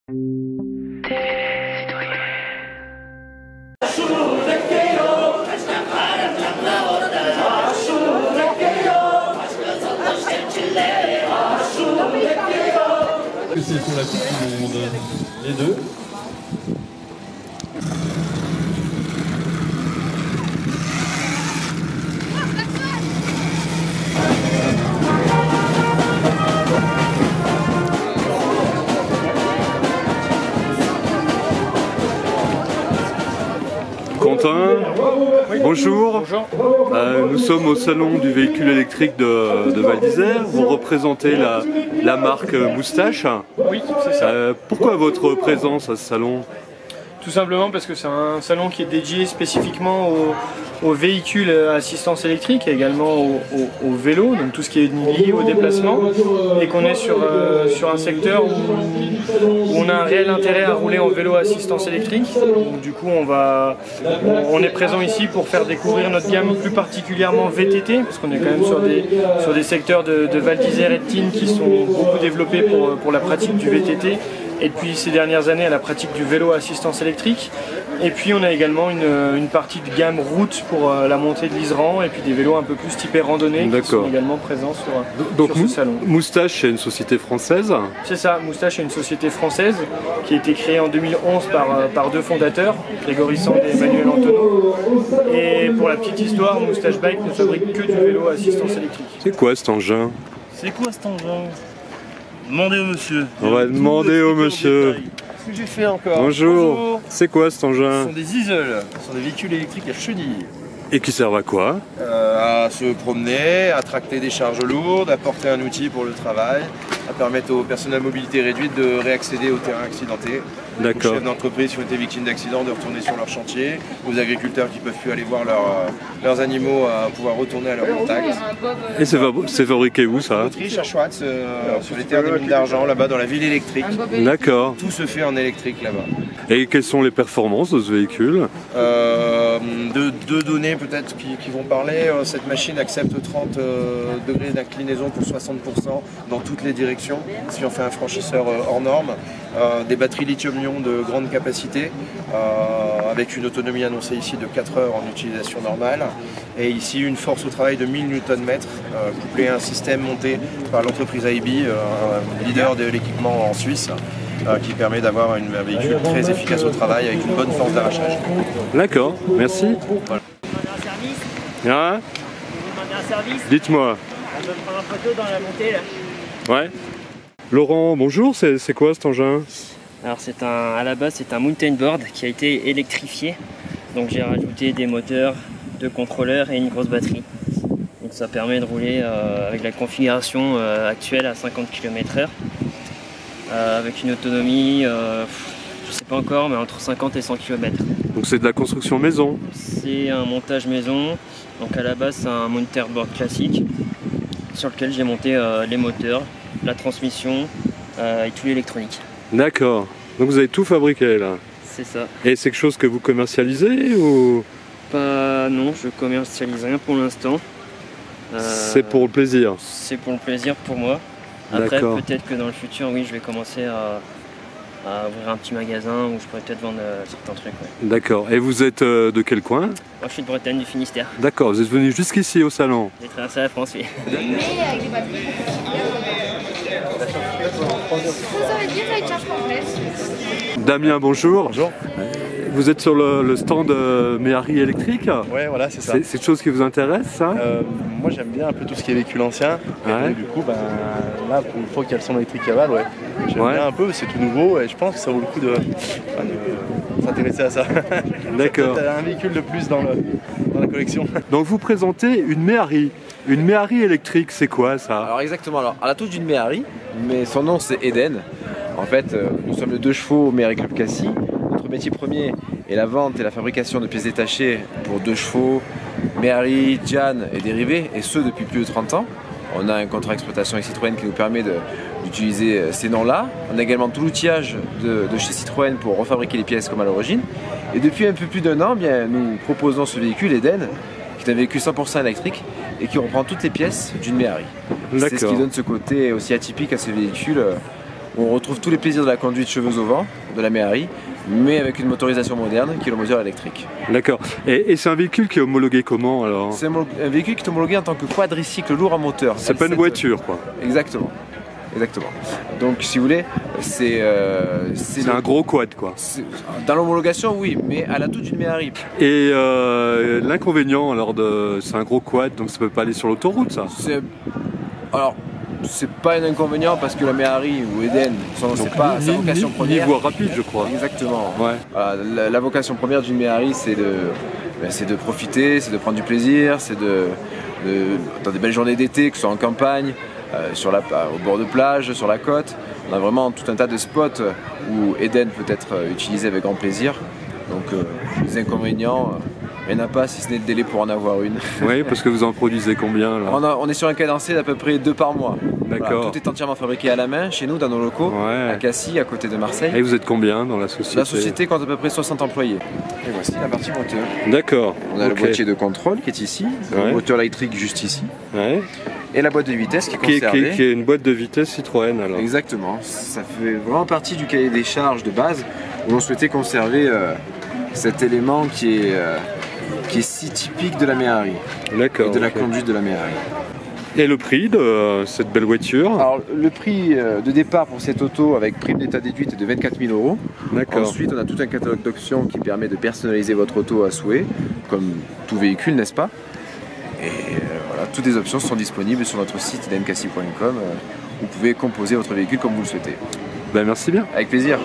C'est pour la Coupe du Monde, les deux. Quentin, oui. Bonjour. Nous sommes au salon du véhicule électrique de Val d'Isère. Vous représentez la marque Moustache. Oui, c'est ça. Pourquoi votre présence à ce salon? Tout simplement parce que c'est un salon qui est dédié spécifiquement aux véhicules à assistance électrique et également aux vélos, donc tout ce qui est lié au déplacement, et qu'on est sur un secteur où on a un réel intérêt à rouler en vélo à assistance électrique. Donc, du coup, on est présent ici pour faire découvrir notre gamme plus particulièrement VTT, parce qu'on est quand même sur des secteurs de Val d'Isère et de Tignes qui sont beaucoup développés pour la pratique du VTT. Et depuis ces dernières années à la pratique du vélo à assistance électrique. Et puis on a également une partie de gamme route pour la montée de l'Iseran et puis des vélos un peu plus typés randonnée qui sont également présents sur ce salon. Moustache, c'est une société française? C'est ça, Moustache est une société française qui a été créée en 2011 par deux fondateurs, Grégory Sand et Emmanuel Antonneau. Et pour la petite histoire, Moustache Bike ne fabrique que du vélo à assistance électrique. C'est quoi cet engin? C'est quoi cet engin? Demandez au monsieur. On va demander au monsieur. Qu'est-ce que j'ai fait encore? Bonjour. C'est quoi cet engin? Ce sont des isoles, ce sont des véhicules électriques à chenilles. Et qui servent à quoi? À se promener, à tracter des charges lourdes, à porter un outil pour le travail, à permettre aux personnes à mobilité réduite de réaccéder au terrain accidenté. D'accord. Aux chefs d'entreprise qui ont été victimes d'accidents de retourner sur leur chantier, aux agriculteurs qui ne peuvent plus aller voir leurs animaux à pouvoir retourner à leur contact. Et c'est fabriqué où ça? En Autriche, à Schwartz, sur les terres des mines d'argent, là-bas dans la ville électrique. D'accord. Tout se fait en électrique là-bas. Et quelles sont les performances de ce véhicule? Deux données peut-être qui vont parler. Cette machine accepte 30 degrés d'inclinaison pour 60% dans toutes les directions, si on fait un franchisseur hors norme. Des batteries lithium-ion de grande capacité, avec une autonomie annoncée ici de 4 heures en utilisation normale. Et ici une force au travail de 1000 Nm, couplée à un système monté par l'entreprise AIB, leader de l'équipement en Suisse. Qui permet d'avoir un véhicule très efficace au travail avec une bonne force d'arrachage. D'accord, merci. Vous Voilà. demandez un service? Hein? Vous demandez un service? Dites-moi. On peut prendre une photo dans la montée là. Ouais. Laurent, bonjour, c'est quoi cet engin? Alors à la base c'est un mountain board qui a été électrifié. Donc j'ai rajouté des moteurs, 2 contrôleurs et une grosse batterie. Donc ça permet de rouler avec la configuration actuelle à 50 km/h. Avec une autonomie, je sais pas encore, mais entre 50 et 100 km. Donc c'est de la construction maison? C'est un montage maison. Donc à la base c'est un mountain board classique sur lequel j'ai monté les moteurs, la transmission et tout l'électronique. D'accord. Donc vous avez tout fabriqué là? C'est ça. Et c'est quelque chose que vous commercialisez ou? Pas, non, je commercialise rien pour l'instant. C'est pour le plaisir? C'est pour le plaisir pour moi. Après, peut-être que dans le futur, oui, je vais commencer à ouvrir un petit magasin où je pourrais peut-être vendre certains trucs. Ouais. D'accord. Et vous êtes de quel coin? Moi, je suis de Bretagne, du Finistère. D'accord, vous êtes venu jusqu'ici au salon? J'ai traversé la France, oui. Mais avec des batteries ça veut dire avec charge complète. Damien, bonjour. Bonjour. Vous êtes sur le stand Méhari électrique? Ouais, voilà, c'est ça. C'est quelque chose qui vous intéresse, ça? Moi, j'aime bien un peu tout ce qui est véhicule ancien. Ouais. Et du coup, là, pour une fois qu'il y a le son électrique à Val, j'aime bien un peu, c'est tout nouveau et je pense que ça vaut le coup de s'intéresser à ça. D'accord. C'est un véhicule de plus dans la collection. Donc vous présentez une Méhari. Une Méhari électrique, c'est quoi ça? Alors exactement, à la touche d'une Méhari, mais son nom c'est Eden. En fait, nous sommes le 2 chevaux Méhari Club Cassis. Notre métier premier est la vente et la fabrication de pièces détachées pour 2 chevaux, Méhari, Jan et dérivés, et ce depuis plus de 30 ans. On a un contrat d'exploitation avec Citroën qui nous permet d'utiliser ces noms-là. On a également tout l'outillage de chez Citroën pour refabriquer les pièces comme à l'origine. Et depuis un peu plus d'1 an, nous proposons ce véhicule Eden, qui est un véhicule 100% électrique et qui reprend toutes les pièces d'une Méhari. C'est ce qui donne ce côté aussi atypique à ce véhicule. où on retrouve tous les plaisirs de la conduite cheveux au vent, de la Méhari, mais avec une motorisation moderne qui est le moteur électrique. D'accord. Et c'est un véhicule qui est homologué comment alors? C'est un véhicule qui est homologué en tant que quadricycle lourd à moteur. C'est pas une voiture quoi. Exactement. Exactement. Donc si vous voulez, c'est un gros quad quoi. Dans l'homologation oui, mais à l'atout d'une Méhari. Et l'inconvénient alors c'est un gros quad, donc ça peut pas aller sur l'autoroute ça? Alors c'est pas un inconvénient parce que la Méhari ou Eden, c'est pas sa vocation première. Ni voie rapide je crois. Exactement. Ouais. Voilà, la vocation première d'une Méhari c'est de profiter, c'est de prendre du plaisir, c'est dans des belles journées d'été, que ce soit en campagne, au bord de plage, sur la côte. On a vraiment tout un tas de spots où Eden peut être utilisé avec grand plaisir. Donc les inconvénients, il n'y en a pas si ce n'est le délai pour en avoir une. Oui, parce que vous en produisez combien alors? On est sur un cadencé d'à peu près 2 par mois. D'accord. Voilà, tout est entièrement fabriqué à la main chez nous, dans nos locaux, à Cassis, à côté de Marseille. Et vous êtes combien dans la société? La société compte à peu près 60 employés. Et voici la partie moteur. D'accord. On a le boîtier de contrôle qui est ici, le moteur électrique juste ici. Ouais. Et la boîte de vitesse qui est conservée. Qui est une boîte de vitesse Citroën alors. Exactement. Ça fait vraiment partie du cahier des charges de base où l'on souhaitait conserver cet élément qui est si typique de la Méhari. D'accord. Et de la conduite de la Méhari. Et le prix de cette belle voiture? Alors le prix de départ pour cette auto avec prime d'état déduite est de 24 000 €. D'accord. Ensuite on a tout un catalogue d'options qui permet de personnaliser votre auto à souhait, comme tout véhicule, n'est-ce pas? Et voilà, toutes les options sont disponibles sur notre site edencassis.com. Vous pouvez composer votre véhicule comme vous le souhaitez. Ben, merci bien. Avec plaisir.